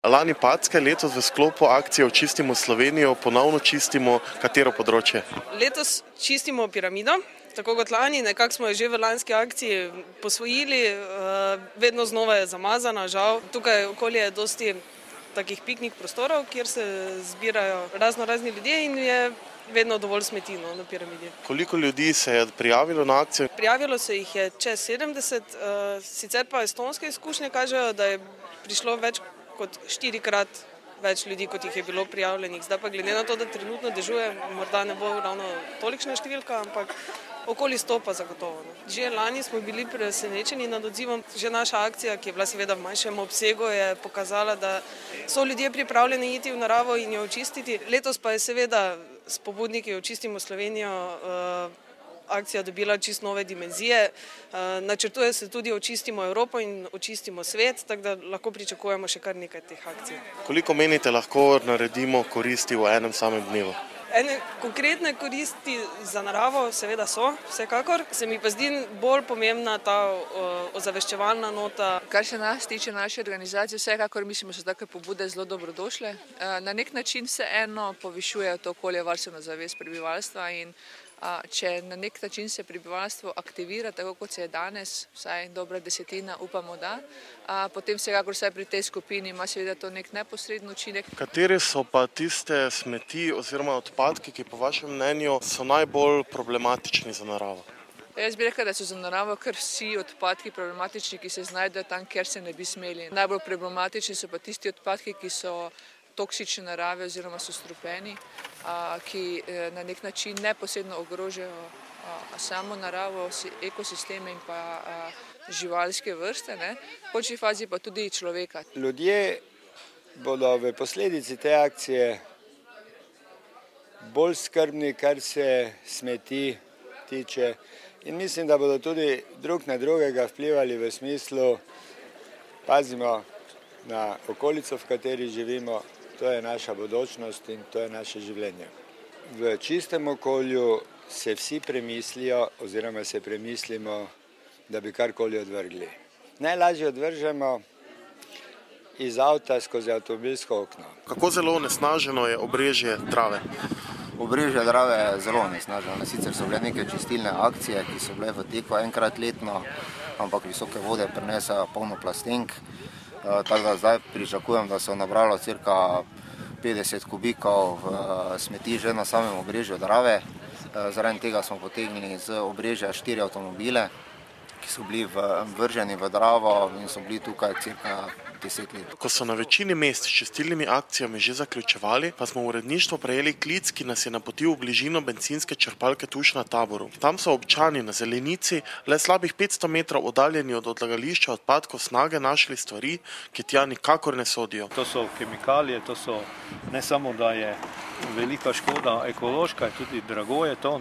Lani Packe, letos v sklopu akcije Očistimo Slovenijo ponovno čistimo katero področje? Letos čistimo piramido, tako kot lani, nekako smo jo že v lanski akciji posvojili, vedno znova je zamazana, žal. Tukaj okolje je dosti takih piknik prostorov, kjer se zbirajo razni ljudje in je vedno dovolj smeti na piramidi. Koliko ljudi se je prijavilo na akcijo? Prijavilo se jih je čez 70, sicer pa estonske izkušnje kažejo, da je prišlo več kot 4-krat več ljudi, kot jih je bilo prijavljenih. Zdaj pa glede na to, da trenutno dežuje, morda ne bo ravno tolikšna številka, ampak okoli 100 pa zagotovo. Že lani smo bili presenečeni nad odzivom. Že naša akcija, ki je bila seveda v manjšem obsegu, je pokazala, da so ljudje pripravljeni iti v naravo in jo očistiti. Letos pa je seveda s pobudniki Očistimo Slovenijo akcija dobila čisto nove dimenzije. Načrtuje se tudi Očistimo Evropo in Očistimo svet, tako da lahko pričakujemo še kar nekaj teh akcij. Koliko menite lahko naredimo koristi v enem samem dnevu? Ene konkretne koristi za naravo seveda so, vsekakor. Se mi pa zdi bolj pomembna ta ozaveščevalna nota. Kar se nas tiče naše organizacije, vsekakor mislimo, da so take pobude zelo dobrodošle. Na nek način vseeno povišujejo to okoljevarstveno zavest prebivalstva in če na nek način se prebivalstvo aktivira, tako kot se je danes, vsaj dobra desetina, upamo da, potem vsekakor vsaj pri tej skupini ima seveda to nek neposreden učinek. Katere so pa tiste smeti oziroma odpadki, ki po vašem mnenju so najbolj problematični za naravo? Jaz bi rekla, da so za naravo kar vsi odpadki problematični, ki se znajdejo tam, kjer se ne bi smeli. Najbolj problematični so pa tisti odpadki, ki so toksične narave oziroma so strupeni, ki na nek način neposredno ogrožajo samo naravo, ekosisteme in pa živalske vrste, v končni fazi pa tudi človeka. Ljudje bodo v posledici te akcije bolj skrbni, kar se smeti tiče, in mislim, da bodo tudi drug na drugega vplivali v smislu, pazimo na okolico, v kateri živimo. To je naša bodočnost in to je naše življenje. V čistem okolju se vsi premislijo oziroma se premislimo, da bi karkoli odvrgli. Najlažje odvržemo iz avta skozi avtomobilsko okno. Kako zelo onesnaženo je obrežje Drave? Obrežje Drave je zelo onesnaženo. Sicer so bile neke čistilne akcije, ki so bile v teku enkrat letno, ampak visoke vode prinesajo polno plastenk. Tako da zdaj pričakujem, da se je nabralo cirka 50 kubikov smeti že na samem obrežju Drave. Zaradi tega smo potegnili z obrežja 4 avtomobile, ki so bili vrženi v Dravo in so bili tukaj cirka 10 let. Ko so na večini mest s čistilnimi akcijami že zaključevali, pa smo v uredništvo prejeli klic, ki nas je napotil v bližino bencinske črpalke Tuš na Taboru. Tam so občani na zelenici, le slabih 500 metrov oddaljeni od odlagališča odpadkov Snage, našli stvari, ki tja nikakor ne sodijo. To so kemikalije, to so ne samo, da je velika škoda ekološka, tudi drago je to,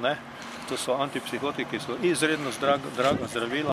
To so antipsihotiki, so izredno draga zdravila.